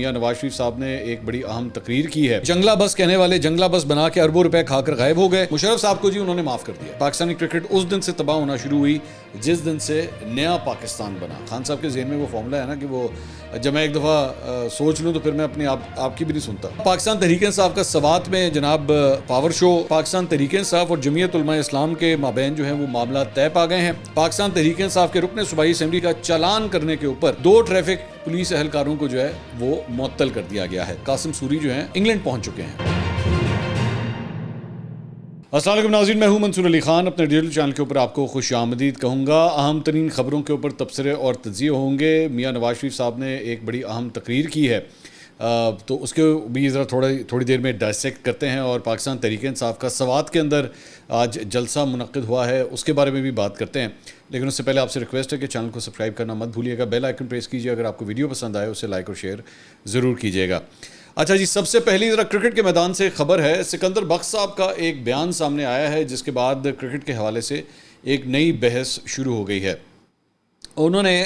میاں نواز شریف صاحب نے ایک بڑی اہم تقریر کی ہے. جنگلہ بس کہنے والے جنگلہ بس بنا کے اربوں روپے کھا کر غائب ہو گئے. مشرف صاحب کو جی انہوں نے معاف کر دیا. پاکستانی کرکٹ اس دن سے تباہ ہونا شروع ہوئی جس دن سے نیا پاکستان بنا. خان صاحب کے ذہن میں وہ فارمولا ہے نا کہ وہ جب میں ایک دفعہ سوچ لوں تو پھر میں اپنی آپ کی بھی نہیں سنتا. پاکستان تحریک انصاف کا سوات میں جناب پاور شو. پاکستان تحریک انصاف اور جمعیت علماء اسلام کے مابین جو ہیں وہ معاملات طے پا گئے ہیں. پاکستان تحریک انصاف کے رکن صوبائی اسمبلی کا چالان کرنے کے اوپر 2 ٹریفک پولیس اہلکاروں کو جو ہے وہ معطل کر دیا گیا ہے. قاسم سوری جو ہیں انگلینڈ پہنچ چکے ہیں. السلام علیکم ناظرین، میں ہوں منصور علی خان. اپنے ڈیجیٹل چینل کے اوپر آپ کو خوش آمدید کہوں گا. اہم ترین خبروں کے اوپر تبصرے اور تجزیے ہوں گے. میاں نواز شریف صاحب نے ایک بڑی اہم تقریر کی ہے تو اس کے بھی ذرا تھوڑی دیر میں ڈائسیکٹ کرتے ہیں. اور پاکستان تحریک انصاف کا سوات کے اندر آج جلسہ منعقد ہوا ہے، اس کے بارے میں بھی بات کرتے ہیں. لیکن اس سے پہلے آپ سے ریکویسٹ ہے کہ چینل کو سبسکرائب کرنا مت بھولیے گا. بیل آئیکن پریس کیجیے. اگر آپ کو ویڈیو پسند آئے اسے لائک اور شیئر ضرور کیجیے گا. اچھا جی، سب سے پہلی ذرا کرکٹ کے میدان سے خبر ہے. سکندر بخش صاحب کا ایک بیان سامنے آیا ہے جس کے بعد کرکٹ کے حوالے سے ایک نئی بحث شروع ہو گئی ہے. انہوں نے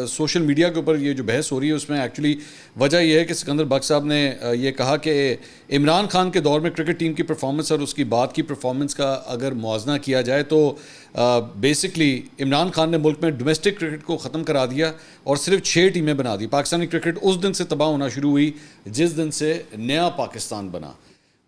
سوشل میڈیا کے اوپر یہ جو بحث ہو رہی ہے اس میں ایکچولی وجہ یہ ہے کہ سکندر بخش صاحب نے یہ کہا کہ عمران خان کے دور میں کرکٹ ٹیم کی پرفارمنس اور اس کی بعد کی پرفارمنس کا اگر موازنہ کیا جائے تو بیسکلی عمران خان نے ملک میں ڈومیسٹک کرکٹ کو ختم کرا دیا اور صرف 6 ٹیمیں بنا دی. پاکستانی کرکٹ اس دن سے تباہ ہونا شروع ہوئی جس دن سے نیا پاکستان بنا.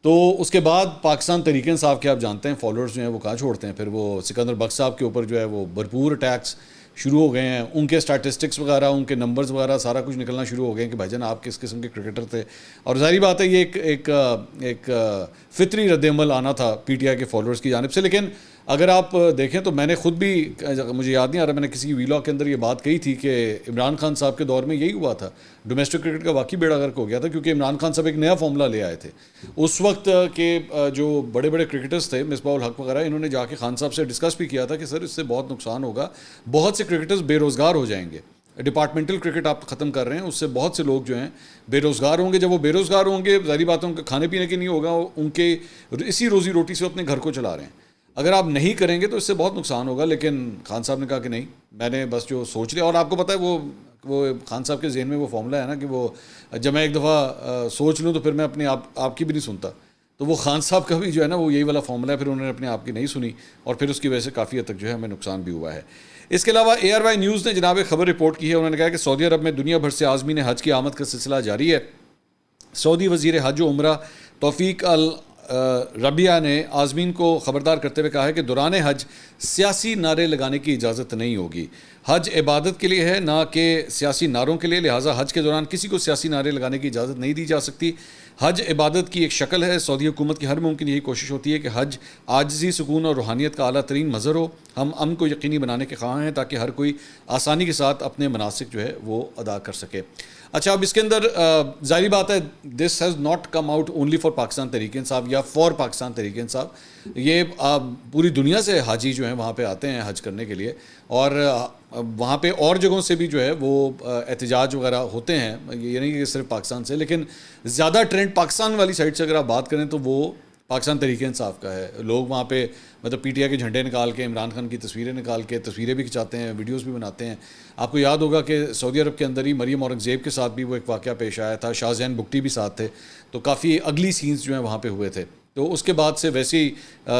تو اس کے بعد پاکستان تحریک انصاف کے آپ جانتے ہیں فالوورز جو ہیں وہ کہاں چھوڑتے ہیں. پھر وہ سکندر بخش صاحب کے اوپر جو ہے وہ بھرپور اٹیکس شروع ہو گئے ہیں. ان کے اسٹیٹسٹکس وغیرہ، ان کے نمبرز وغیرہ سارا کچھ نکلنا شروع ہو گئے ہیں کہ بھائی جان آپ کس قسم کے کرکٹر تھے. اور ظاہری بات ہے یہ ایک فطری رد عمل آنا تھا پی ٹی آئی کے فالوورز کی جانب سے. لیکن اگر آپ دیکھیں تو میں نے خود بھی، مجھے یاد نہیں آ رہا، میں نے کسی ویلاگ کے اندر یہ بات کہی تھی کہ عمران خان صاحب کے دور میں یہی ہوا تھا. ڈومیسٹک کرکٹ کا واقعی بیڑا غرق ہو گیا تھا کیونکہ عمران خان صاحب ایک نیا فارمولا لے آئے تھے. اس وقت کے جو بڑے بڑے کرکٹرز تھے، مصباح الحق وغیرہ، انہوں نے جا کے خان صاحب سے ڈسکس بھی کیا تھا کہ سر اس سے بہت نقصان ہوگا، بہت سے کرکٹرز بے روزگار ہو جائیں گے. ڈپارٹمنٹل کرکٹ آپ ختم کر رہے ہیں، اس سے بہت سے لوگ جو ہیں بے روزگار ہوں گے. جب وہ بے روزگار ہوں گے ظاہری بات ہے ان کے کھانے پینے کی نہیں ہوگا، ان کے اسی روزی روٹی سے اپنے گھر کو چلا رہے ہیں. اگر آپ نہیں کریں گے تو اس سے بہت نقصان ہوگا. لیکن خان صاحب نے کہا کہ نہیں، میں نے بس جو سوچ لیا. اور آپ کو پتہ ہے وہ خان صاحب کے ذہن میں وہ فارمولا ہے نا کہ وہ جب میں ایک دفعہ سوچ لوں تو پھر میں اپنے آپ کی بھی نہیں سنتا. تو وہ خان صاحب کا بھی جو ہے نا وہ یہی والا فارمولا ہے. پھر انہوں نے اپنے آپ کی نہیں سنی اور پھر اس کی وجہ سے کافی حد تک جو ہے ہمیں نقصان بھی ہوا ہے. اس کے علاوہ ARY نیوز نے جناب خبر رپورٹ کی ہے. انہوں نے کہا کہ سعودی عرب میں دنیا بھر سے عازمین حج کی آمد کا سلسلہ جاری ہے. سعودی وزیر حج و عمرہ توفیق الربیہ نے عازمین کو خبردار کرتے ہوئے کہا ہے کہ دوران حج سیاسی نعرے لگانے کی اجازت نہیں ہوگی. حج عبادت کے لیے ہے نہ کہ سیاسی نعروں کے لیے، لہٰذا حج کے دوران کسی کو سیاسی نعرے لگانے کی اجازت نہیں دی جا سکتی. حج عبادت کی ایک شکل ہے. سعودی حکومت کی ہر ممکن یہی کوشش ہوتی ہے کہ حج عاجزی، سکون اور روحانیت کا اعلیٰ ترین مظہر ہو. ہم امن کو یقینی بنانے کے خواہاں ہیں تاکہ ہر کوئی آسانی کے ساتھ اپنے مناسک جو ہے وہ ادا کر سکے. اچھا، اب اس کے اندر ظاہری بات ہے this has not come out only for Pakistan Tehreek Insaf یا فار پاکستان تحریک انصاف. یہ پوری دنیا سے حاجی جو ہیں وہاں پہ آتے ہیں حج کرنے کے لیے اور وہاں پہ اور جگہوں سے بھی جو ہے وہ احتجاج وغیرہ ہوتے ہیں. یہ نہیں کہ صرف پاکستان سے، لیکن زیادہ ٹرینڈ پاکستان والی سائڈ سے اگر آپ بات کریں تو وہ پاکستان تحریک انصاف کا ہے. لوگ وہاں پہ مطلب پی ٹی آئی کے جھنڈے نکال کے، عمران خان کی تصویریں نکال کے تصویریں بھی کھنچاتے ہیں، ویڈیوز بھی بناتے ہیں. آپ کو یاد ہوگا کہ سعودی عرب کے اندر ہی مریم اورنگزیب کے ساتھ بھی وہ ایک واقعہ پیش آیا تھا. شاہ زین بگٹی بھی ساتھ تھے. تو کافی اگلی سینز جو ہیں وہاں پہ ہوئے تھے. تو اس کے بعد سے ویسے ہی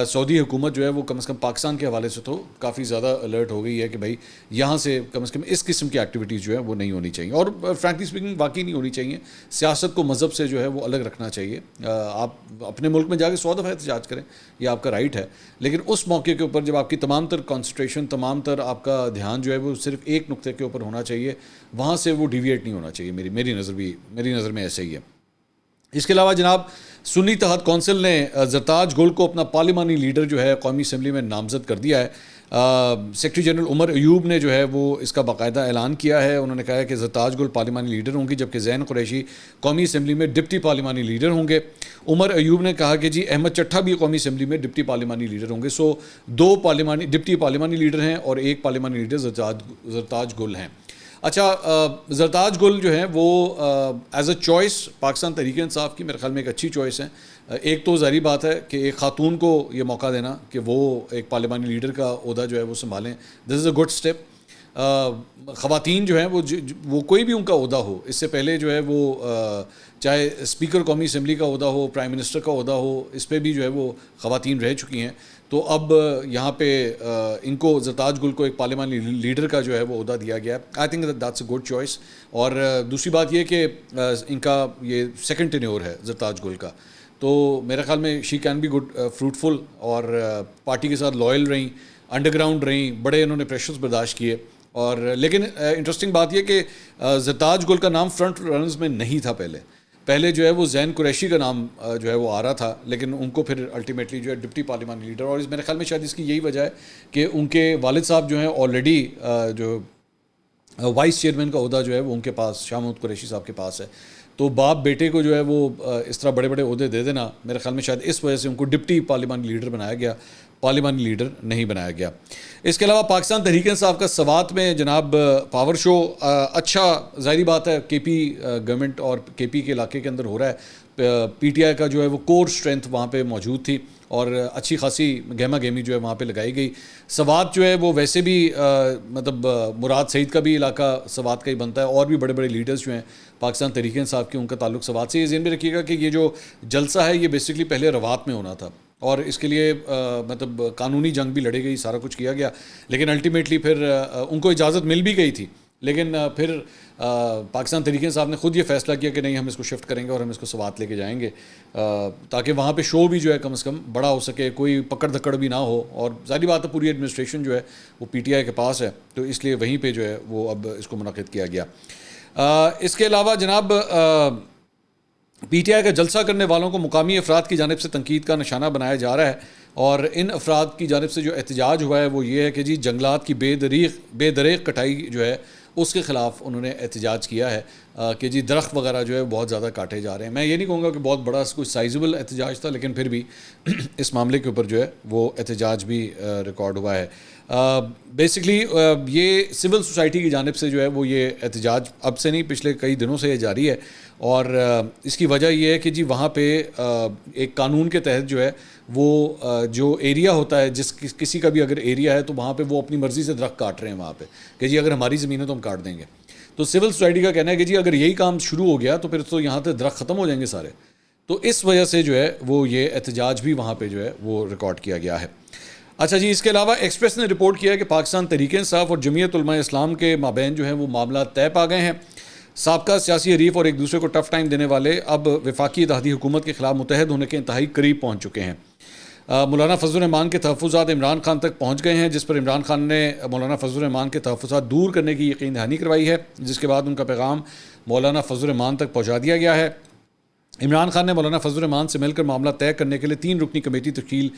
سعودی حکومت جو ہے وہ کم از کم پاکستان کے حوالے سے تو کافی زیادہ الرٹ ہو گئی ہے کہ بھائی یہاں سے کم از کم اس قسم کی ایکٹیویٹیز جو ہے وہ نہیں ہونی چاہیے. اور فرینکلی اسپیکنگ واقعی نہیں ہونی چاہیے. سیاست کو مذہب سے جو ہے وہ الگ رکھنا چاہیے. آپ اپنے ملک میں جا کے 100 دفعہ احتجاج کریں، یہ آپ کا رائٹ ہے. لیکن اس موقع کے اوپر جب آپ کی تمام تر کانسنٹریشن، تمام تر آپ کا دھیان جو ہے وہ صرف ایک نقطے کے اوپر ہونا چاہیے، وہاں سے وہ ڈیویٹ نہیں ہونا چاہیے. میری نظر میں ایسے ہی ہے. اس کے علاوہ جناب سنی اتحاد کونسل نے زرتاج گل کو اپنا پارلیمانی لیڈر جو ہے قومی اسمبلی میں نامزد کر دیا ہے. سیکرٹری جنرل عمر ایوب نے جو ہے وہ اس کا باقاعدہ اعلان کیا ہے. انہوں نے کہا ہے کہ زرتاج گل پارلیمانی لیڈر ہوں گی جبکہ زین قریشی قومی اسمبلی میں ڈپٹی پارلیمانی لیڈر ہوں گے. عمر ایوب نے کہا کہ جی احمد چٹھا بھی قومی اسمبلی میں ڈپٹی پارلیمانی لیڈر ہوں گے. 2 ڈپٹی پارلیمانی لیڈر ہیں اور 1 پارلیمانی لیڈر زرتاج گل ہیں. اچھا، زرتاج گل جو ہیں وہ as a choice Pakistan Tehreek Insaf کی میرے خیال میں ایک اچھی چوائس ہے. ایک تو ظاہری بات ہے کہ ایک خاتون کو یہ موقع دینا کہ وہ ایک پارلیمانی لیڈر کا عہدہ جو ہے وہ سنبھالیں، دس از اے گڈ اسٹیپ. خواتین جو ہیں وہ کوئی بھی ان کا عہدہ ہو، اس سے پہلے جو ہے وہ چاہے اسپیکر قومی اسمبلی کا عہدہ ہو، پرائم منسٹر کا عہدہ ہو، اس پہ بھی جو ہے وہ خواتین رہ چکی ہیں. تو اب یہاں پہ ان کو زرتاج گل کو ایک پارلیمانی لیڈر کا جو ہے وہ عہدہ دیا گیا ہے. I think that's a good choice. اور دوسری بات یہ کہ ان کا یہ سیکنڈ ٹینیور ہے زرتاج گل کا، تو میرے خیال میں she can be good fruitful, اور پارٹی کے ساتھ لائل رہیں، انڈر گراؤنڈ رہیں، بڑے انہوں نے پریشرز برداشت کیے. اور لیکن انٹرسٹنگ بات یہ کہ زرتاج گل کا نام فرنٹ رنرز میں نہیں تھا. پہلے جو ہے وہ زین قریشی کا نام جو ہے وہ آ رہا تھا، لیکن ان کو پھر الٹیمیٹلی جو ہے ڈپٹی پارلیمانی لیڈر، اور میرے خیال میں شاید اس کی یہی وجہ ہے کہ ان کے والد صاحب جو ہیں آلریڈی جو وائس چیئرمین کا عہدہ جو ہے وہ ان کے پاس شاہ محمود قریشی صاحب کے پاس ہے. تو باپ بیٹے کو جو ہے وہ اس طرح بڑے بڑے عہدے دے دینا، میرے خیال میں شاید اس وجہ سے ان کو ڈپٹی پارلیمانی لیڈر بنایا گیا، پارلیمانی لیڈر نہیں بنایا گیا. اس کے علاوہ پاکستان تحریک انصاف کا سوات میں جناب پاور شو اچھا، ظاہری بات ہے کے پی گورنمنٹ اور کے پی کے علاقے کے اندر ہو رہا ہے. پی ٹی آئی کا جو ہے وہ کور اسٹرینتھ وہاں پہ موجود تھی، اور اچھی خاصی گہما گہمی جو ہے وہاں پہ لگائی گئی. سوات جو ہے وہ ویسے بھی مطلب مراد سعید کا بھی علاقہ سوات کا ہی بنتا ہے، اور بھی بڑے بڑے لیڈرز جو ہیں پاکستان تحریک انصاف کے، ان کا تعلق سوات سے. یہ ذہن میں رکھیے گا کہ یہ جو جلسہ ہے یہ بیسکلی پہلے روات میں ہونا تھا، اور اس کے لیے مطلب قانونی جنگ بھی لڑی گئی، سارا کچھ کیا گیا، لیکن الٹیمیٹلی پھر ان کو اجازت مل بھی گئی تھی. لیکن پھر پاکستان تحریک انصاف نے خود یہ فیصلہ کیا کہ نہیں، ہم اس کو شفٹ کریں گے اور ہم اس کو سوات لے کے جائیں گے، تاکہ وہاں پہ شو بھی جو ہے کم از کم بڑا ہو سکے، کوئی پکڑ دھکڑ بھی نہ ہو. اور ظاہری بات ہے پوری ایڈمنسٹریشن جو ہے وہ پی ٹی آئی کے پاس ہے، تو اس لیے وہیں پہ جو ہے وہ اب اس کو منعقد کیا گیا. اس کے علاوہ جناب پی ٹی آئی کا جلسہ کرنے والوں کو مقامی افراد کی جانب سے تنقید کا نشانہ بنایا جا رہا ہے، اور ان افراد کی جانب سے جو احتجاج ہوا ہے وہ یہ ہے کہ جی جنگلات کی بے دریغ کٹائی جو ہے اس کے خلاف انہوں نے احتجاج کیا ہے کہ جی درخت وغیرہ جو ہے بہت زیادہ کاٹے جا رہے ہیں. میں یہ نہیں کہوں گا کہ بہت بڑا کوئی سائزبل احتجاج تھا، لیکن پھر بھی اس معاملے کے اوپر جو ہے وہ احتجاج بھی ریکارڈ ہوا ہے. بیسکلی یہ سول سوسائٹی کی جانب سے جو ہے وہ یہ احتجاج اب سے نہیں، پچھلے کئی دنوں سے یہ جاری ہے. اور اس کی وجہ یہ ہے کہ جی وہاں پہ ایک قانون کے تحت جو ہے وہ جو ایریا ہوتا ہے، کسی کا بھی اگر ایریا ہے تو وہاں پہ وہ اپنی مرضی سے درخت کاٹ رہے ہیں وہاں پہ کہ جی اگر ہماری زمین ہے تو ہم کاٹ دیں گے. تو سول سوسائٹی کا کہنا ہے کہ جی اگر یہی کام شروع ہو گیا تو پھر تو یہاں سے درخت ختم ہو جائیں گے سارے. تو اس وجہ سے جو ہے وہ یہ احتجاج بھی وہاں پہ جو ہے وہ ریکارڈ کیا گیا ہے. اچھا جی، اس کے علاوہ ایکسپریس نے رپورٹ کیا ہے کہ پاکستان تحریک انصاف اور جمعیت علماء اسلام کے مابین جو ہے وہ معاملات طے پا گئے ہیں. سابقہ سیاسی حریف اور ایک دوسرے کو ٹف ٹائم دینے والے اب وفاقی اتحادی حکومت کے خلاف متحد ہونے کے انتہائی قریب پہنچ چکے ہیں. مولانا فضل الرحمان کے تحفظات عمران خان تک پہنچ گئے ہیں، جس پر عمران خان نے مولانا فضل الرحمان کے تحفظات دور کرنے کی یقین دہانی کروائی ہے، جس کے بعد ان کا پیغام مولانا فضل الرحمان تک پہنچا دیا گیا ہے. عمران خان نے مولانا فضل الرحمان سے مل کر معاملہ طے کرنے کے لیے 3 رکنی کمیٹی تشکیل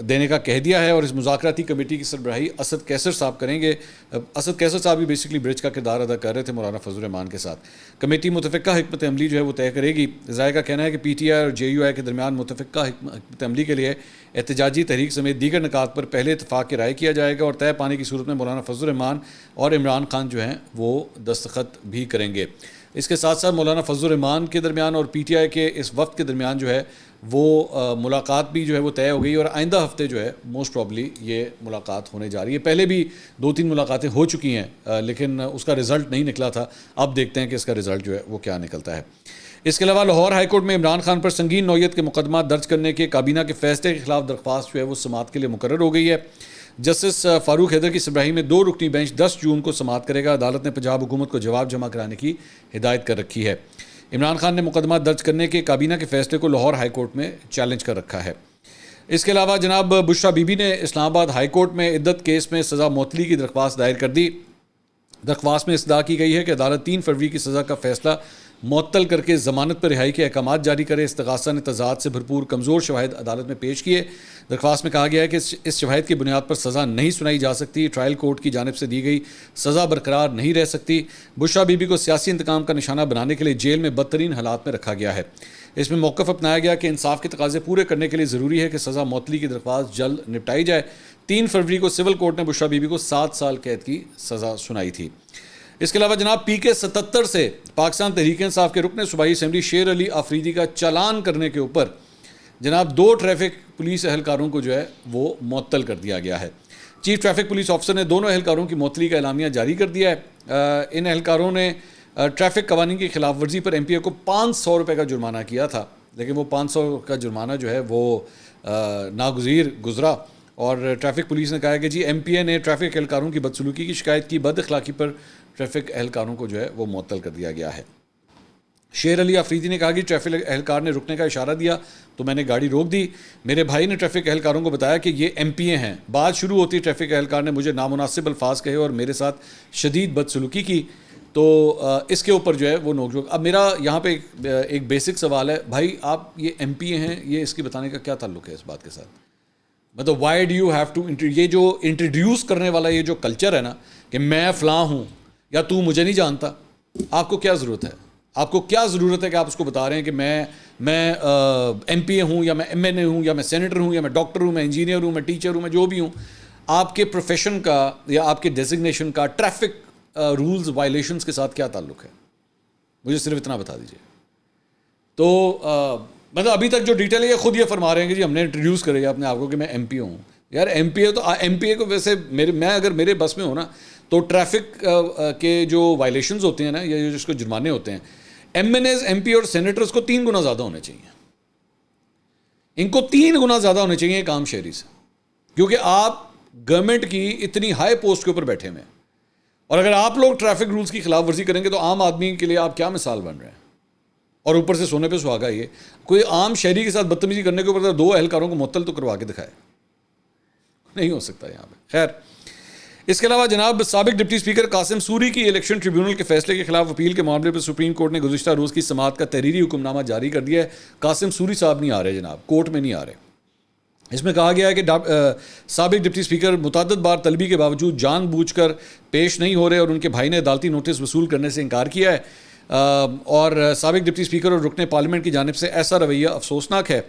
دینے کا کہہ دیا ہے، اور اس مذاکراتی کمیٹی کی سربراہی اسد کیسر صاحب کریں گے. اسد کیسر صاحب بھی بیسکلی برج کا کردار ادا کر رہے تھے مولانا فضل الرحمان کے ساتھ. کمیٹی متفقہ حکمت عملی جو ہے وہ طے کرے گی. ذائقہ کا کہنا ہے کہ پی ٹی آئی اور جے یو آئی کے درمیان متفقہ حکمت عملی کے لیے احتجاجی تحریک سمیت دیگر نکات پر پہلے اتفاق کی رائے کیا جائے گا، اور طے پانے کی صورت میں مولانا فضل الرحمان اور عمران خان جو ہیں وہ دستخط بھی کریں گے. اس کے ساتھ ساتھ مولانا فضل الرحمان کے درمیان اور پی ٹی آئی کے اس وفد کے درمیان جو ہے وہ ملاقات بھی جو ہے وہ طے ہو گئی، اور آئندہ ہفتے جو ہے موسٹ پرابلی یہ ملاقات ہونے جا رہی ہے. پہلے بھی 2-3 ملاقاتیں ہو چکی ہیں، لیکن اس کا رزلٹ نہیں نکلا تھا. اب دیکھتے ہیں کہ اس کا رزلٹ جو ہے وہ کیا نکلتا ہے. اس کے علاوہ لاہور ہائی کورٹ میں عمران خان پر سنگین نوعیت کے مقدمات درج کرنے کے کابینہ کے فیصلے کے خلاف درخواست جو ہے وہ سماعت کے لیے مقرر ہو گئی ہے. جسٹس فاروق حیدر کی سربراہی میں 2 رکنی بینچ 10 جون کو سماعت کرے گا. عدالت نے پنجاب حکومت کو جواب جمع کرانے کی ہدایت کر رکھی ہے. عمران خان نے مقدمات درج کرنے کے کابینہ کے فیصلے کو لاہور ہائی کورٹ میں چیلنج کر رکھا ہے. اس کے علاوہ جناب بشرا بی بی نے اسلام آباد ہائی کورٹ میں عدت کیس میں سزا معطلی کی درخواست دائر کر دی. درخواست میں استدعا کی گئی ہے کہ عدالت 3 فروری کی سزا کا فیصلہ معطل کر کے ضمانت پر رہائی کے احکامات جاری کرے. استغاثہ نے تضاد سے بھرپور کمزور شواہد عدالت میں پیش کیے. درخواست میں کہا گیا ہے کہ اس شواہد کی بنیاد پر سزا نہیں سنائی جا سکتی. ٹرائل کورٹ کی جانب سے دی گئی سزا برقرار نہیں رہ سکتی. بشرا بی بی کو سیاسی انتقام کا نشانہ بنانے کے لیے جیل میں بدترین حالات میں رکھا گیا ہے. اس میں موقف اپنایا گیا کہ انصاف کے تقاضے پورے کرنے کے لیے ضروری ہے کہ سزا معطلی کی درخواست جلد نپٹائی جائے. 3 فروری کو سول کورٹ نے بشرا بی بی کو 7 سال قید کی سزا سنائی تھی. اس کے علاوہ جناب پی کے 77 سے پاکستان تحریک انصاف کے رکن صوبائی اسمبلی شیر علی آفریدی کا چالان کرنے کے اوپر جناب 2 ٹریفک پولیس اہلکاروں کو جو ہے وہ معطل کر دیا گیا ہے. چیف ٹریفک پولیس آفیسر نے دونوں اہلکاروں کی معطلی کا اعلامیہ جاری کر دیا ہے. ان اہلکاروں نے ٹریفک قوانین کی خلاف ورزی پر ایم پی اے کو 500 روپے کا جرمانہ کیا تھا، لیکن وہ 500 کا جرمانہ جو ہے وہ ناگزیر گزرا. اور ٹریفک پولیس نے کہا ہے کہ جی ایم پی اے نے ٹریفک اہلکاروں کی بدسلوکی کی شکایت کی، بد اخلاقی پر ٹریفک اہلکاروں کو جو ہے وہ معطل کر دیا گیا ہے. شیر علی آفریدی نے کہا کہ ٹریفک اہلکار نے رکنے کا اشارہ دیا تو میں نے گاڑی روک دی. میرے بھائی نے ٹریفک اہلکاروں کو بتایا کہ یہ ایم پی اے ہیں. بات شروع ہوتی ٹریفک اہلکار نے مجھے نامناسب الفاظ کہے اور میرے ساتھ شدید بدسلوکی کی. تو اس کے اوپر جو ہے وہ نوک جھوک. اب میرا یہاں پہ ایک بیسک سوال ہے، بھائی آپ یہ ایم پی اے ہیں، یہ اس کی بتانے کا کیا تعلق ہے اس بات کے ساتھ؟ مطلب why do you have to یہ جو انٹروڈیوس کرنے والا یہ جو کلچر ہے نا کہ میں فلاں ہوں یا تو مجھے نہیں جانتا، آپ کو کیا ضرورت ہے؟ آپ کو کیا ضرورت ہے کہ آپ اس کو بتا رہے ہیں کہ میں ایم پی اے ہوں یا میں ایم این اے ہوں یا میں سینیٹر ہوں یا میں ڈاکٹر ہوں، میں انجینئر ہوں، میں ٹیچر ہوں، میں جو بھی ہوں. آپ کے پروفیشن کا یا آپ کے ڈیزگنیشن کا ٹریفک رولز وائلیشنز کے ساتھ کیا تعلق ہے؟ مجھے صرف اتنا بتا دیجیے. تو مطلب ابھی تک جو ڈیٹیل ہے یہ خود یہ فرما رہے ہیں کہ جی ہم نے انٹروڈیوس کرے اپنے آپ کو کہ میں ایم پی ہوں. یار ایم پی اے تو ایم پی اے کو ویسے میں اگر میرے بس میں ہوں نا تو ٹریفک کے جو وائلیشنز ہوتے ہیں نا یا جس کو جرمانے ہوتے ہیں، M N As, M P اور سینیٹرز کو 3 گنا زیادہ ہونے چاہیے. ان کو 3 گنا زیادہ ہونے چاہیے ایک عام شہری سے، کیونکہ آپ گورنمنٹ کی اتنی ہائی پوسٹ کے اوپر بیٹھے ہوئے ہیں. اور اگر آپ لوگ ٹریفک رولز کی خلاف ورزی کریں گے تو عام آدمی کے لیے آپ کیا مثال بن رہے ہیں؟ اور اوپر سے سونے پہ سہاگا یہ کوئی عام شہری کے ساتھ بدتمیزی کرنے کے اوپر 2 اہلکاروں کو معطل تو کروا کے دکھائے، نہیں ہو سکتا یہاں پہ. خیر، اس کے علاوہ جناب سابق ڈپٹی اسپیکر قاسم سوری کی الیکشن ٹریبیونل کے فیصلے کے خلاف اپیل کے معاملے پر سپریم کورٹ نے گزشتہ روز کی سماعت کا تحریری حکم نامہ جاری کر دیا ہے. قاسم سوری صاحب نہیں آ رہے جناب، کورٹ میں نہیں آ رہے. اس میں کہا گیا ہے کہ سابق ڈپٹی اسپیکر متعدد بار طلبی کے باوجود جان بوجھ کر پیش نہیں ہو رہے اور ان کے بھائی نے عدالتی نوٹس وصول کرنے سے انکار کیا ہے. اور سابق ڈپٹی اسپیکر اور رکن پارلیمنٹ کی جانب سے ایسا رویہ افسوسناک ہے.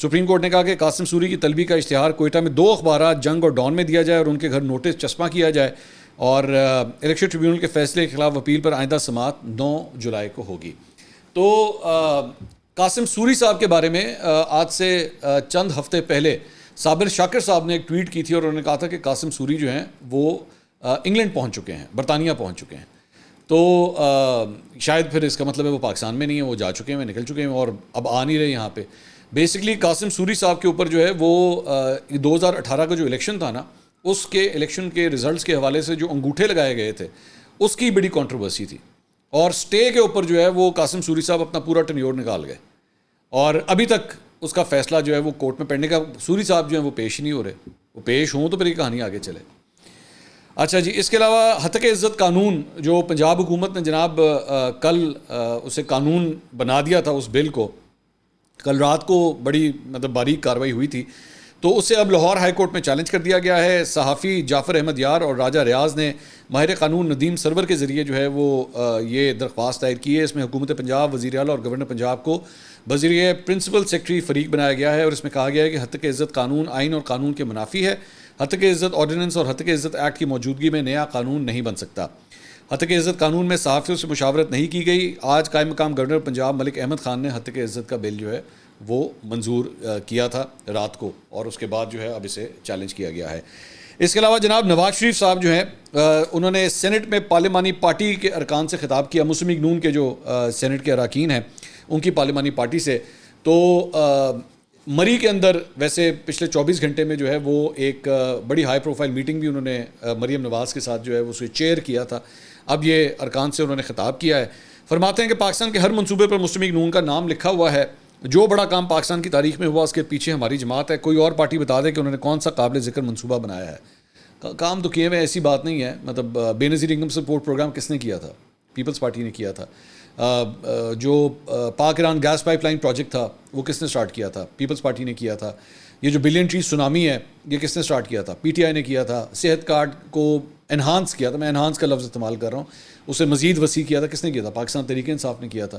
سپریم کورٹ نے کہا کہ قاسم سوری کی طلبی کا اشتہار کوئٹہ میں 2 اخبارات جنگ اور ڈان میں دیا جائے اور ان کے گھر نوٹس چسپاں کیا جائے. اور الیکشن ٹریبیونل کے فیصلے کے خلاف اپیل پر آئندہ سماعت 9 جولائی کو ہوگی. تو قاسم سوری صاحب کے بارے میں آج سے چند ہفتے پہلے صابر شاکر صاحب نے ایک ٹویٹ کی تھی اور انہوں نے کہا تھا کہ قاسم سوری جو ہیں وہ انگلینڈ پہنچ چکے ہیں، برطانیہ پہنچ چکے ہیں. تو شاید پھر اس کا مطلب ہے وہ پاکستان میں نہیں ہیں، وہ جا چکے ہیں، نکل چکے ہیں اور اب آ نہیں رہے یہاں پہ. بیسکلی قاسم سوری صاحب کے اوپر جو ہے وہ 2018 کا جو الیکشن تھا نا، اس کے الیکشن کے ریزلٹس کے حوالے سے جو انگوٹھے لگائے گئے تھے اس کی بڑی کنٹروورسی تھی. اور سٹے کے اوپر جو ہے وہ قاسم سوری صاحب اپنا پورا ٹینیور نکال گئے اور ابھی تک اس کا فیصلہ جو ہے وہ کورٹ میں پڑھنے کا سوری صاحب جو ہیں وہ پیش ہی نہیں ہو رہے. وہ پیش ہوں تو پھر یہ کہانی آگے چلے. اچھا جی، اس کے علاوہ ہتک عزت قانون جو پنجاب حکومت نے جناب کل اسے قانون بنا دیا تھا، اس بل کو کل رات کو بڑی مطلب باریک کارروائی ہوئی تھی، تو اسے اب لاہور ہائی کورٹ میں چیلنج کر دیا گیا ہے. صحافی جعفر احمد یار اور راجہ ریاض نے ماہر قانون ندیم سرور کے ذریعے جو ہے وہ یہ درخواست دائر کی ہے. اس میں حکومت پنجاب، وزیر اعلیٰ اور گورنر پنجاب کو بذریعہ پرنسپل سیکرٹری فریق بنایا گیا ہے اور اس میں کہا گیا ہے کہ ہتک عزت قانون آئین اور قانون کے منافی ہے. ہتک عزت آرڈیننس اور ہتک عزت ایکٹ کی موجودگی میں نیا قانون نہیں بن سکتا. ہتک عزت قانون میں صحافیوں سے مشاورت نہیں کی گئی. آج قائم مقام گورنر پنجاب ملک احمد خان نے ہتک عزت کا بل جو ہے وہ منظور کیا تھا رات کو اور اس کے بعد جو ہے اب اسے چیلنج کیا گیا ہے. اس کے علاوہ جناب نواز شریف صاحب جو ہیں انہوں نے سینٹ میں پارلیمانی پارٹی کے ارکان سے خطاب کیا، مسلم لیگ نون کے جو سینٹ کے اراکین ہیں ان کی پارلیمانی پارٹی سے. تو مری کے اندر ویسے پچھلے 24 گھنٹے میں جو ہے وہ ایک بڑی ہائی پروفائل میٹنگ بھی انہوں نے مریم نواز کے ساتھ جو ہے وہ اسے چیئر کیا تھا. اب یہ ارکان سے انہوں نے خطاب کیا ہے. فرماتے ہیں کہ پاکستان کے ہر منصوبے پر مسلم لیگ نون کا نام لکھا ہوا ہے. جو بڑا کام پاکستان کی تاریخ میں ہوا اس کے پیچھے ہماری جماعت ہے. کوئی اور پارٹی بتا دے کہ انہوں نے کون سا قابل ذکر منصوبہ بنایا ہے. کام تو کیے ہوئے، ایسی بات نہیں ہے. مطلب بے نظیر انکم سپورٹ پروگرام کس نے کیا تھا؟ پیپلز پارٹی نے کیا تھا. جو Pak Iran gas pipeline project تھا وہ کس نے سٹارٹ کیا تھا؟ پیپلز پارٹی نے کیا تھا. یہ جو بلین ٹری سونامی ہے یہ کس نے سٹارٹ کیا تھا؟ پی ٹی آئی نے کیا تھا. صحت کارڈ کو انہانس کیا تھا، میں انہانس کا لفظ استعمال کر رہا ہوں، اسے مزید وسیع کیا تھا، کس نے کیا تھا؟ پاکستان تحریک انصاف نے کیا تھا.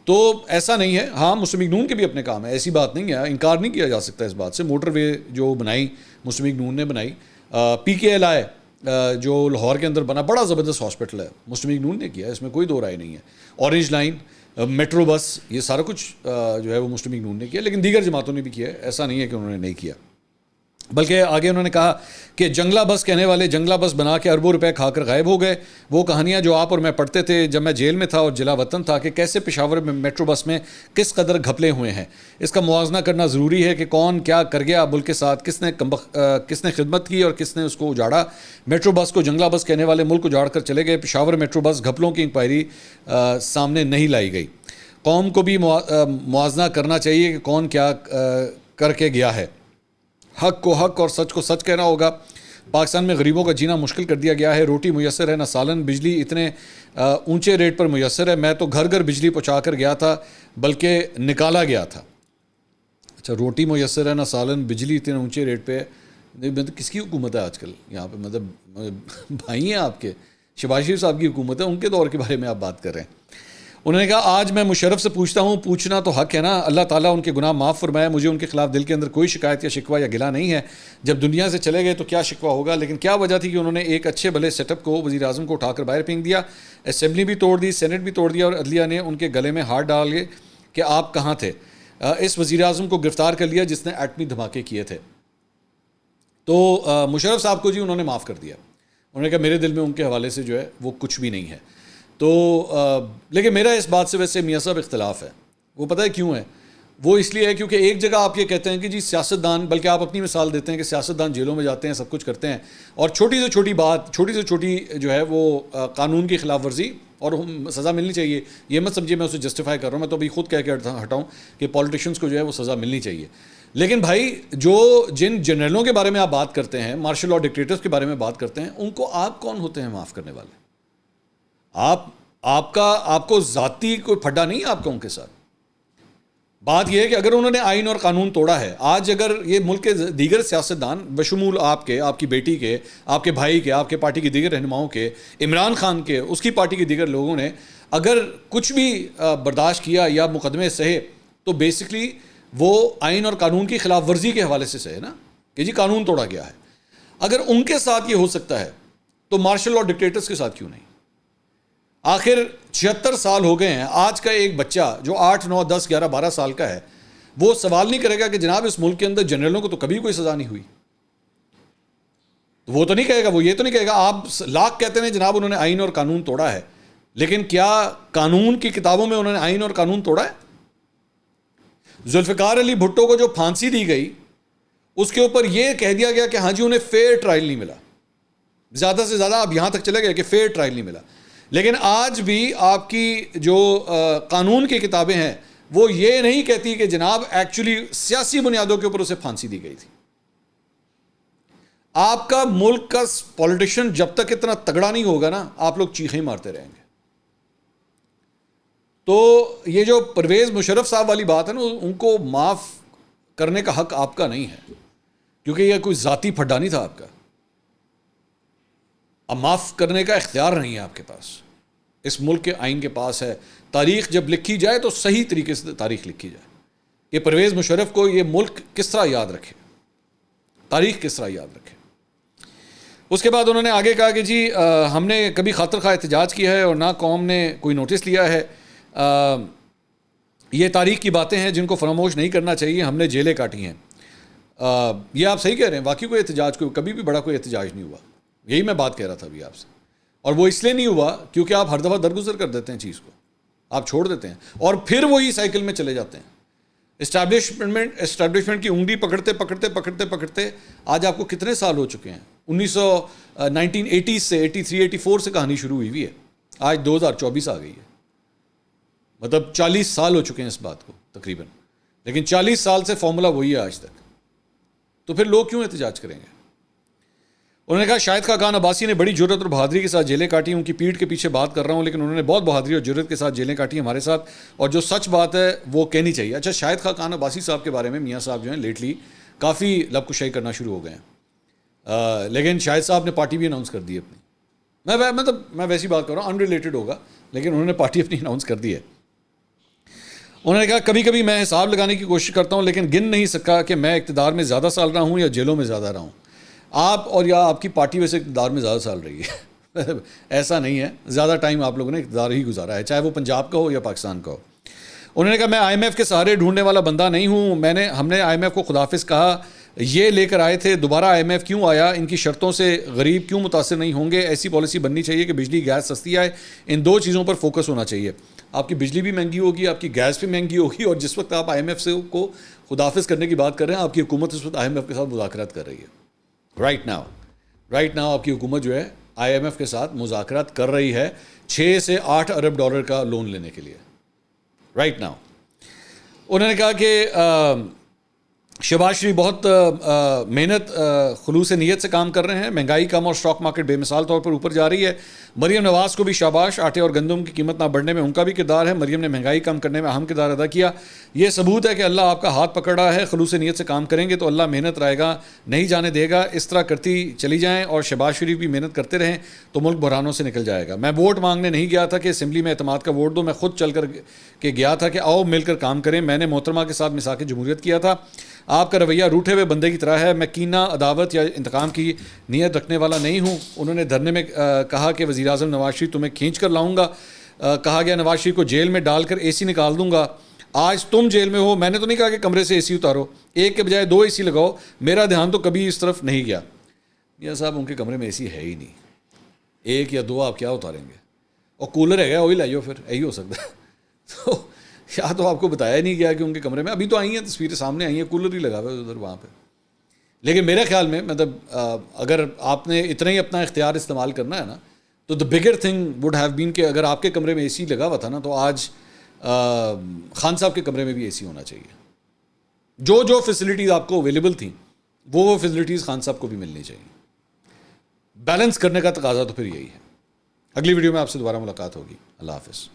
تو ایسا نہیں ہے. ہاں مسلم لیگ نون کے بھی اپنے کام ہے، ایسی بات نہیں ہے، انکار نہیں کیا جا سکتا اس بات سے. موٹر وے جو بنائی مسلم لیگ نون نے بنائی. پی کے ایل آئی جو لاہور کے اندر بنا بڑا زبردست ہاسپٹل ہے، مسلم لیگ نون نے کیا، اس میں کوئی دو رائے نہیں ہے. اورنج لائن، میٹرو بس، یہ سارا کچھ جو ہے وہ مسلم لیگ نون نے کیا، لیکن دیگر جماعتوں نے بھی کیا ہے، ایسا نہیں ہے کہ انہوں نے نہیں کیا. بلکہ آگے انہوں نے کہا کہ جنگلہ بس کہنے والے جنگلہ بس بنا کے اربوں روپے کھا کر غائب ہو گئے. وہ کہانیاں جو آپ اور میں پڑھتے تھے جب میں جیل میں تھا اور جلا وطن تھا کہ کیسے پشاور میں میٹرو بس میں کس قدر گھپلے ہوئے ہیں. اس کا موازنہ کرنا ضروری ہے کہ کون کیا کر گیا ملک کے ساتھ, کس نے خدمت کی اور کس نے اس کو اجاڑا. میٹرو بس کو جنگلہ بس کہنے والے ملک اجاڑ کر چلے گئے. پشاور میٹرو بس گھپلوں کی انکوائری سامنے نہیں لائی گئی. قوم کو بھی موازنہ کرنا چاہیے کہ کون کیا کر کے گیا ہے. حق کو حق اور سچ کو سچ کہنا ہوگا. پاکستان میں غریبوں کا جینا مشکل کر دیا گیا ہے. روٹی میسر ہے نہ سالن. بجلی اتنے اونچے ریٹ پر میسر ہے. میں تو گھر گھر بجلی پہنچا کر گیا تھا بلکہ نکالا گیا تھا. اچھا, روٹی میسر ہے نہ سالن, بجلی اتنے اونچے ریٹ پہ. مطلب کس کی حکومت ہے آج کل یہاں پہ؟ مطلب بھائی ہیں آپ کے شہباز شریف صاحب کی حکومت ہے, ان کے دور کے بارے میں آپ بات کر رہے ہیں. انہوں نے کہا آج میں مشرف سے پوچھتا ہوں, پوچھنا تو حق ہے نا. اللہ تعالیٰ ان کے گناہ معاف فرمائے. مجھے ان کے خلاف دل کے اندر کوئی شکایت یا شکوہ یا گلہ نہیں ہے. جب دنیا سے چلے گئے تو کیا شکوہ ہوگا, لیکن کیا وجہ تھی کہ انہوں نے ایک اچھے بھلے سیٹ اپ کو, وزیر اعظم کو اٹھا کر باہر پھینک دیا, اسمبلی بھی توڑ دی, سینٹ بھی توڑ دیا, اور عدلیہ نے ان کے گلے میں ہاتھ ڈال گئے کہ آپ کہاں تھے. اس وزیر اعظم کو گرفتار کر لیا جس نے ایٹمی دھماکے کیے تھے. تو مشرف صاحب کو جی انہوں نے معاف کر دیا. انہوں نے کہا میرے دل میں ان کے حوالے سے جو ہے وہ کچھ بھی نہیں ہے. تو لیکن میرا اس بات سے ویسے میاں صاحب اختلاف ہے. وہ پتہ ہے کیوں ہے؟ وہ اس لیے ہے کیونکہ ایک جگہ آپ یہ کہتے ہیں کہ جی سیاستدان, بلکہ آپ اپنی مثال دیتے ہیں کہ سیاستدان جیلوں میں جاتے ہیں, سب کچھ کرتے ہیں, اور چھوٹی سے چھوٹی بات, چھوٹی سے چھوٹی جو ہے وہ قانون کی خلاف ورزی اور سزا ملنی چاہیے. یہ مت سمجھیے میں اسے جسٹیفائی کر رہا ہوں, میں تو ابھی خود کہہ کے ہٹاؤں کہ پولیٹیشینس کو جو ہے وہ سزا ملنی چاہیے. لیکن بھائی جو جن جنرلوں کے بارے میں آپ بات کرتے ہیں, مارشل لاء ڈکٹیٹرز کے بارے میں بات کرتے ہیں, ان کو آپ کون ہوتے ہیں معاف کرنے والے؟ آپ کو ذاتی کوئی پھڈا نہیں ہے آپ کا ان کے ساتھ. بات یہ ہے کہ اگر انہوں نے آئین اور قانون توڑا ہے, آج اگر یہ ملک کے دیگر سیاستدان بشمول آپ کے, آپ کی بیٹی کے, آپ کے بھائی کے, آپ کے پارٹی کی دیگر رہنماؤں کے, عمران خان کے, اس کی پارٹی کے دیگر لوگوں نے اگر کچھ بھی برداشت کیا یا مقدمے سہے تو بیسکلی وہ آئین اور قانون کی خلاف ورزی کے حوالے سے سہے نا, کہ جی قانون توڑا گیا ہے. اگر ان کے ساتھ یہ ہو سکتا ہے تو مارشل لاء ڈکٹیٹرز کے ساتھ کیوں نہیں؟ آخر 76 سال ہو گئے ہیں. آج کا ایک بچہ جو 8, 9, 10, 11, 12 سال کا ہے وہ سوال نہیں کرے گا کہ جناب اس ملک کے اندر جنرلوں کو تو کبھی کوئی سزا نہیں ہوئی. وہ تو نہیں کہے گا, وہ یہ تو نہیں کہے گا. آپ لاکھ کہتے ہیں جناب انہوں نے آئین اور قانون توڑا ہے, لیکن کیا قانون کی کتابوں میں انہوں نے آئین اور قانون توڑا ہے؟ ذوالفقار علی بھٹو کو جو پھانسی دی گئی اس کے اوپر یہ کہہ دیا گیا کہ ہاں جی انہیں فیئر ٹرائل نہیں ملا. زیادہ سے زیادہ آپ یہاں تک چلے گئے کہ فیئر ٹرائل نہیں ملا. لیکن آج بھی آپ کی جو قانون کی کتابیں ہیں وہ یہ نہیں کہتی کہ جناب ایکچولی سیاسی بنیادوں کے اوپر اسے پھانسی دی گئی تھی. آپ کا ملک کا پولیٹیشین جب تک اتنا تگڑا نہیں ہوگا نا, آپ لوگ چیخیں مارتے رہیں گے. تو یہ جو پرویز مشرف صاحب والی بات ہے نا, ان کو معاف کرنے کا حق آپ کا نہیں ہے, کیونکہ یہ کوئی ذاتی پھڈا نہیں تھا آپ کا. اب معاف کرنے کا اختیار نہیں ہے آپ کے پاس, اس ملک کے آئین کے پاس ہے. تاریخ جب لکھی جائے تو صحیح طریقے سے تاریخ لکھی جائے کہ پرویز مشرف کو یہ ملک کس طرح یاد رکھے, تاریخ کس طرح یاد رکھے. اس کے بعد انہوں نے آگے کہا کہ جی ہم نے کبھی خاطر خواہ احتجاج کیا ہے اور نہ قوم نے کوئی نوٹس لیا ہے. یہ تاریخ کی باتیں ہیں جن کو فراموش نہیں کرنا چاہیے. ہم نے جیلیں کاٹی ہیں. یہ آپ صحیح کہہ رہے ہیں, واقعی کوئی احتجاج کبھی بھی بڑا کوئی احتجاج نہیں ہوا. یہی میں بات کہہ رہا تھا ابھی آپ سے. اور وہ اس لیے نہیں ہوا کیونکہ آپ ہر دفعہ درگزر کر دیتے ہیں چیز کو, آپ چھوڑ دیتے ہیں اور پھر وہی سائیکل میں چلے جاتے ہیں. اسٹیبلشمنٹ کی انگلی پکڑتے پکڑتے پکڑتے پکڑتے آج آپ کو کتنے سال ہو چکے ہیں؟ 1980 سے 83 84 سے کہانی شروع ہوئی ہے, آج 2024 آ گئی ہے. مطلب 40 سال ہو چکے ہیں اس بات کو تقریباً, لیکن 40 سال سے فارمولا وہی ہے آج تک. تو پھر لوگ کیوں احتجاج کریں گے؟ انہوں نے کہا شاہد خاقان عباسی نے بڑی جرت اور بہادری کے ساتھ جیلیں کاٹی. ان کی پیٹھ کے پیچھے بات کر رہا ہوں, لیکن انہوں نے بہت بہادری اور جرت کے ساتھ جیلیں کاٹی ہمارے ساتھ, اور جو سچ بات ہے وہ کہنی چاہیے. اچھا, شاہد خاقان عباسی صاحب کے بارے میں میاں صاحب جو ہیں لیٹلی کافی لب کشائی کرنا شروع ہو گئے ہیں, لیکن شاہد صاحب نے پارٹی بھی اناؤنس کر دی اپنی. میں ویسی بات کر رہا ہوں, ان ریلیٹڈ ہوگا, لیکن انہوں نے پارٹی اپنی اناؤنس کر دی ہے. انہوں نے کہا کبھی کبھی میں حساب لگانے کی کوشش کرتا ہوں لیکن گن نہیں سکا کہ میں اقتدار میں زیادہ سال رہا ہوں یا جیلوں میں زیادہ رہا ہوں. آپ اور یا آپ کی پارٹی ویسے اقتدار میں زیادہ سال رہی ہے. ایسا نہیں ہے, زیادہ ٹائم آپ لوگوں نے اقتدار ہی گزارا ہے, چاہے وہ پنجاب کا ہو یا پاکستان کا ہو. انہوں نے کہا میں آئی ایم ایف کے سہارے ڈھونڈنے والا بندہ نہیں ہوں. ہم نے آئی ایم ایف کو خداحافظ کہا یہ لے کر آئے تھے. دوبارہ IMF کیوں آیا؟ ان کی شرطوں سے غریب کیوں متاثر نہیں ہوں گے؟ ایسی پالیسی بننی چاہیے کہ بجلی گیس سستی آئے. ان دو چیزوں پر فوکس ہونا چاہیے. آپ کی بجلی بھی مہنگی ہوگی, آپ کی گیس بھی مہنگی ہوگی, اور جس وقت آپ IMF سے کو خداحافظ کرنے کی بات کر رہے ہیں, آپ کی حکومت اس وقت IMF کے ساتھ مذاکرات کر رہی ہے. رائٹ ناؤ آپ کی حکومت جو ہے IMF کے ساتھ مذاکرات کر رہی ہے 6 سے 8 ارب ڈالر کا لون لینے کے لیے. رائٹ ناؤ انہوں نے کہا کہ شہباز شریف بہت محنت خلوص نیت سے کام کر رہے ہیں. مہنگائی کم اور اسٹاک مارکیٹ بے مثال طور پر اوپر جا رہی ہے. مریم نواز کو بھی شاباش. آٹے اور گندم کی قیمت نہ بڑھنے میں ان کا بھی کردار ہے. مریم نے مہنگائی کم کرنے میں اہم کردار ادا کیا. یہ ثبوت ہے کہ اللہ آپ کا ہاتھ پکڑ رہا ہے. خلوص نیت سے کام کریں گے تو اللہ محنت رائے گا نہیں جانے دے گا. اس طرح کرتی چلی جائیں اور شہباز شریف بھی محنت کرتے رہیں تو ملک بحرانوں سے نکل جائے گا. میں ووٹ مانگنے نہیں گیا تھا کہ اسمبلی میں اعتماد کا ووٹ دو. میں خود چل کر کے گیا تھا کہ آؤ مل کر کام کریں. میں نے محترمہ کے ساتھ میثاق جمہوریت کیا تھا. آپ کا رویہ روٹھے ہوئے بندے کی طرح ہے. میں کینہ, عداوت یا انتقام کی نیت رکھنے والا نہیں ہوں. انہوں نے دھرنے میں کہا کہ وزیر اعظم نواز شریف تمہیں کھینچ کر لاؤں گا. کہا گیا نواز شریف کو جیل میں ڈال کر AC نکال دوں گا. آج تم جیل میں ہو. میں نے تو نہیں کہا کہ کمرے سے AC اتارو, ایک کے بجائے 2 AC لگاؤ. میرا دھیان تو کبھی اس طرف نہیں گیا. میاں صاحب ان کے کمرے میں AC ہے ہی نہیں. 1 یا 2 آپ کیا اتاریں گے؟ اور کولر ہے گا وہی لائیو, پھر یہی ہو سکتا ہے. تو یا تو آپ کو بتایا نہیں گیا کہ ان کے کمرے میں, ابھی تو آئی ہیں تصویریں سامنے آئی ہیں, کولر ہی لگا ہوا ہے ادھر وہاں پہ. لیکن میرے خیال میں مطلب اگر آپ نے اتنا ہی اپنا اختیار استعمال کرنا ہے نا, تو دا بگر تھنگ وڈ ہیو بین کہ اگر آپ کے کمرے میں AC لگا ہوا تھا نا, تو آج خان صاحب کے کمرے میں بھی AC ہونا چاہیے. جو فیسلٹیز آپ کو اویلیبل تھیں وہ فیسلٹیز خان صاحب کو بھی ملنی چاہیے. بیلنس کرنے کا تقاضا تو پھر یہی ہے. اگلی ویڈیو میں آپ سے دوبارہ ملاقات ہوگی. اللہ حافظ.